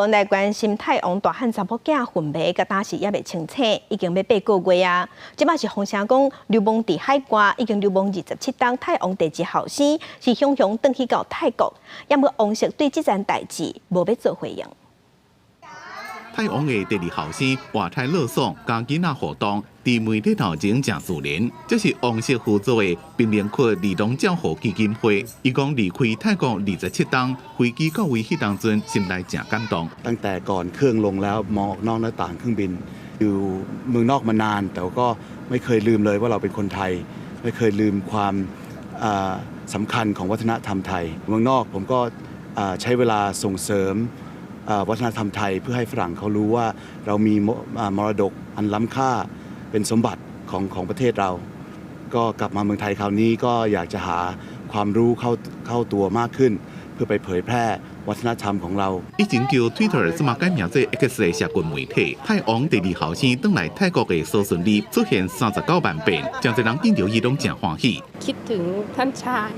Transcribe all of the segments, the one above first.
来关心泰王大汉查某囝昏迷，甲当时也未清醒，已经要8个月啊。即摆是风声讲流亡伫海外，已经流亡27天。泰王第2后生是雄雄转去到泰国，也无王室对这件代志无要做回应。泰王的第2后生华泰乐颂甲囡仔互动，伫媒体头前真自然。这是王室负责的并联括儿童照护基金会。伊讲离开泰国27天，飞機到位迄當陣，心內真感動。ตั้งแต่ก่อนเครื่องลงแล้วมองนอกหน้าต่างเครื่องบินอยู่เมืองนอกมานานแต่ก็ไม่เคยลืมเลยว่าเราเป็นคนไทยไม่เคยลืมความสำคัญของวัฒนธรรมไทยเมืองนอกผมก็ใช้เวลาส่งเสริมวัฒนธรรมไทยเพื่อให้ฝรั่งเขารู้ว่าเรามีมรดกอันล้ำค่าเป็นสมบัติของประเทศเราก็กลับมาเมืองไทยคราวนี้ก็อยากจะหาความรู้เข้าตัวมากขึ้นเพื่อไปเผยแพร่วัฒนธรรมของเรา以前叫 Twitter 即馬改名做 X 嘅社群媒體，泰王第2後生轉來泰國嘅蘇順利出現39萬遍，真濟人見到伊攏真歡喜。คิดถึงท่านชาย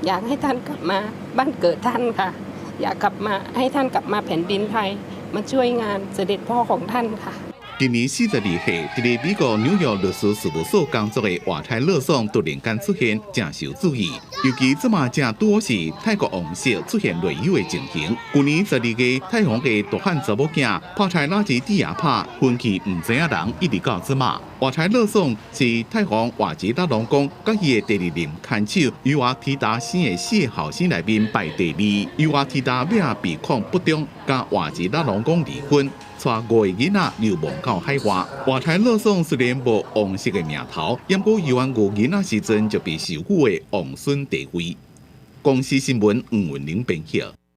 อยากให้ท่านกลับมาบ้านเกิดท่านค่ะอยากกลับมาให้ท่านกลับมาแผ่นดินไทยมาช่วยงานเสด็จพ่อของท่านค่ะ今年42歲，喺美國紐約律師事務所工作嘅華泰樂頌突然間出現，正受注意。尤其即馬正拄好是泰國王室出現內憂嘅情形。去年12月，泰王嘅大漢查某囝拍菜垃圾抵押拍，分去唔知影人，一直到即馬。華泰樂頌是泰王華吉達龍宮甲伊嘅第2任看守尤瓦提達生嘅4個後生內面排第2。尤瓦提達尾被控不忠，甲華吉達龍宮離婚。帶5個囡仔流亡到海外。華泰樂頌雖然無王室嘅名頭，不過幼安5囡仔時陣就被授予嘅王孫地位。公司新聞吳文玲編輯。